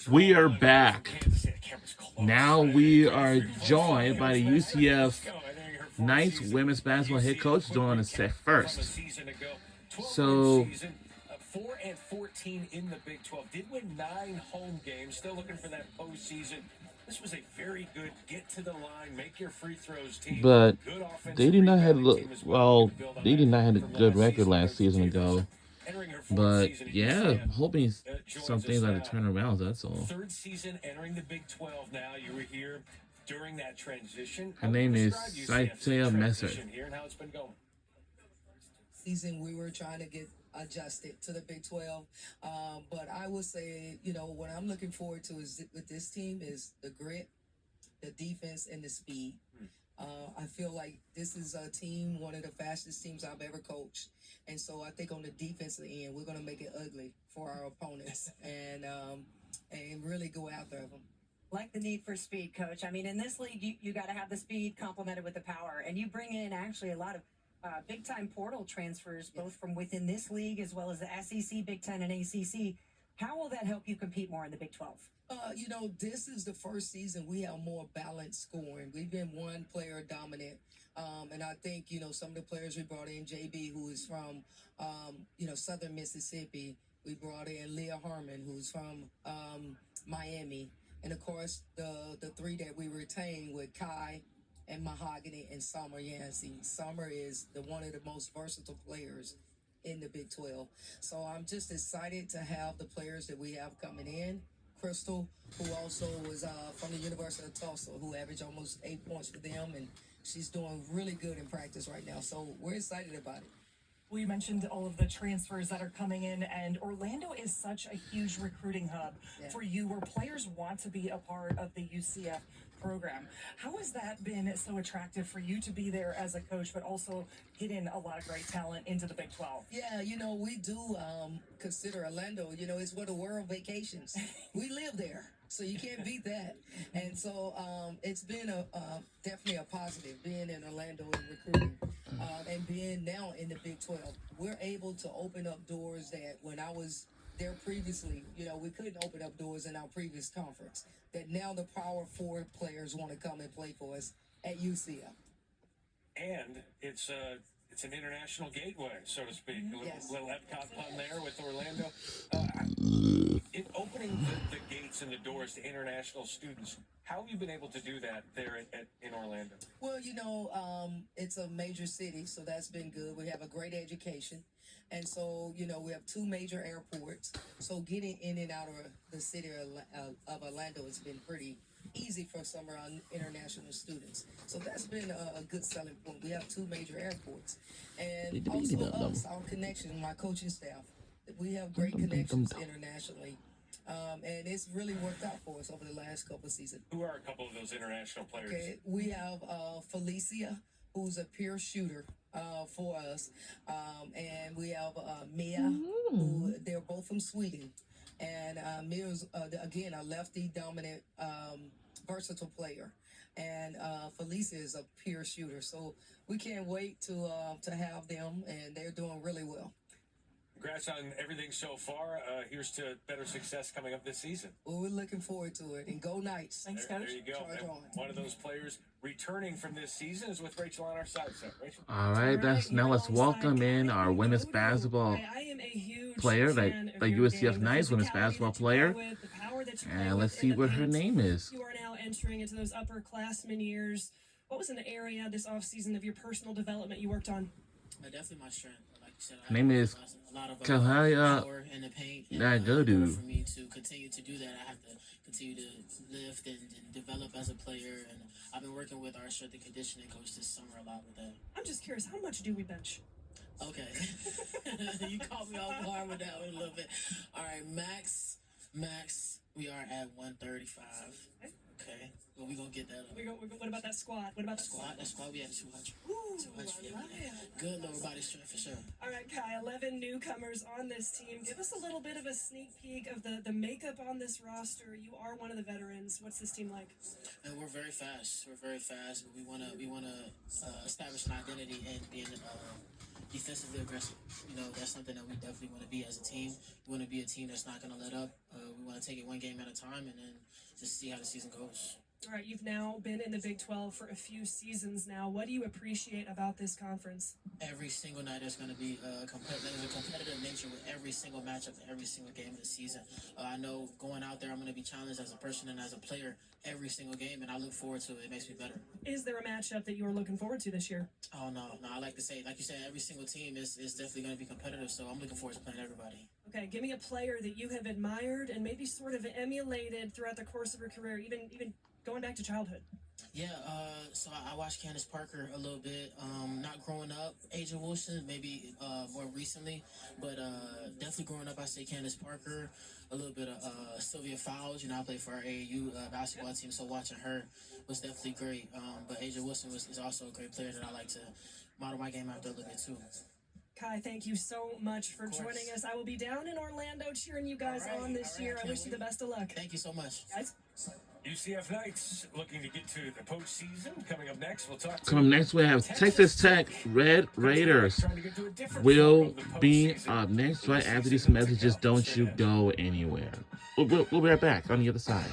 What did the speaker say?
We are back. Now we are joined by the UCF Knights women's basketball head coach, Dawn set first. So 4-14 in the Big 12. Did win 9 home games. Still looking for that postseason. This was a very good get to the line, make your free throws team. But they did not have they did not have a good record last season ago. But yeah, hoping some things are to turn around. That's all. Third season entering the Big 12 now. You were here during that transition. Her name is Saitea Messer. Here and how it's been going. Season we were trying to get adjusted to the Big 12, but I would say, what I'm looking forward to is with this team is the grit, the defense, and the speed. I feel like this is a team, one of the fastest teams I've ever coached. And so I think on the defensive end, we're going to make it ugly for our opponents and really go after them. Like the need for speed, Coach. I mean, in this league, you got to have the speed complemented with the power. And you bring in actually a lot of big-time portal transfers, both from within this league as well as the SEC, Big Ten, and ACC. How will that help you compete more in the Big 12? This is the first season we have more balanced scoring. We've been one player dominant. And I think, some of the players we brought in, JB, who is from, Southern Mississippi. We brought in Leah Harmon, who's from Miami. And, of course, the three that we retained with Kai and Mahogany and Summer Yancey. Summer is one of the most versatile players in the Big 12. So I'm just excited to have the players that we have coming in. Crystal, who also was from the University of Tulsa, who averaged almost 8 points for them, and she's doing really good in practice right now. So we're excited about it. Well, you mentioned all of the transfers that are coming in, and Orlando is such a huge recruiting hub for you, where players want to be a part of the UCF program. How has that been so attractive for you to be there as a coach, but also get in a lot of great talent into the Big 12? Yeah, we do consider Orlando, it's where the world vacations. We live there, so you can't beat that. And so it's been definitely a positive being in Orlando and recruiting. And being now in the Big 12, we're able to open up doors that when I was there previously, we couldn't open up doors in our previous conference. That now the Power 4 players want to come and play for us at UCF. And it's an international gateway, so to speak. A little Epcot pun there with Orlando. In opening the gates and the doors to international students, how have you been able to do that there in Orlando? Well, it's a major city, so that's been good. We have a great education. And so, we have 2 major airports. So getting in and out of the city of Orlando has been pretty easy for some of our international students. So that's been a good selling point. We have 2 major airports. And also our connection, my coaching staff. We have great connections internationally. And it's really worked out for us over the last couple of seasons. Who are a couple of those international players? Okay, we have Felicia, who's a pure shooter for us. And we have Mia, who they're both from Sweden. And Mia's, again, a lefty dominant versatile player. And Felicia is a pure shooter. So we can't wait to have them, and they're doing really well. Congrats on everything so far. Here's to better success coming up this season. Well, we're looking forward to it. And go Knights. Thanks, Coach. There you go. One of those players returning from this season is with Rachel on our side. So, Rachel. All right, now let's welcome in our women's basketball player, like UCF Knights women's basketball player. And let's see what her name is. You are now entering into those upperclassmen years. What was an area this offseason of your personal development you worked on? Definitely my strength. Like you said, Her name is Kahaya power in the paint. Nagodu. For me to continue to do that, I have to continue to lift and develop as a player. And I've been working with our strength and conditioning coach this summer a lot with that. I'm just curious, how much do we bench? Okay. You caught me off guard with that one a little bit. All right, max, we are at 135. Okay. but we gonna get that. What about that squat? What about that Squat? That squat we had 200. Ooh, 200. I Yeah, love yeah. it. Good lower body strength for sure. All right, Kai, 11 newcomers on this team. Give us a little bit of a sneak peek of the makeup on this roster. You are one of the veterans. What's this team like? And we're very fast. We're very fast, but we wanna establish an identity in being defensively aggressive. You know, that's something that we definitely want to be as a team. We want to be a team that's not gonna let up. We want to take it one game at a time and then just see how the season goes. All right, you've now been in the Big 12 for a few seasons now. What do you appreciate about this conference? Every single night there's going to be there's a competitive nature with every single matchup, every single game of the season. I know going out there, I'm going to be challenged as a person and as a player every single game, and I look forward to it. It makes me better. Is there a matchup that you're looking forward to this year? Oh, no. I like to say, like you said, every single team is definitely going to be competitive, so I'm looking forward to playing everybody. Okay, give me a player that you have admired and maybe sort of emulated throughout the course of your career, even going back to childhood. Yeah, so I watched Candace Parker a little bit. Not growing up, Asia Wilson, maybe more recently, but definitely growing up, I say Candace Parker, a little bit of Sylvia Fowles. You know, I played for our AAU basketball team, so watching her was definitely great. But Asia Wilson is also a great player that I like to model my game after a little bit too. Kai, thank you so much for joining us. I will be down in Orlando cheering you guys on this year. I wish you the best of luck. Thank you so much. Guys. UCF Knights looking to get to the postseason. Coming up next, we'll talk. Coming next, we have Texas Tech Red Raiders. Will be up next right after these messages. Don't you go anywhere. We'll be right back on the other side.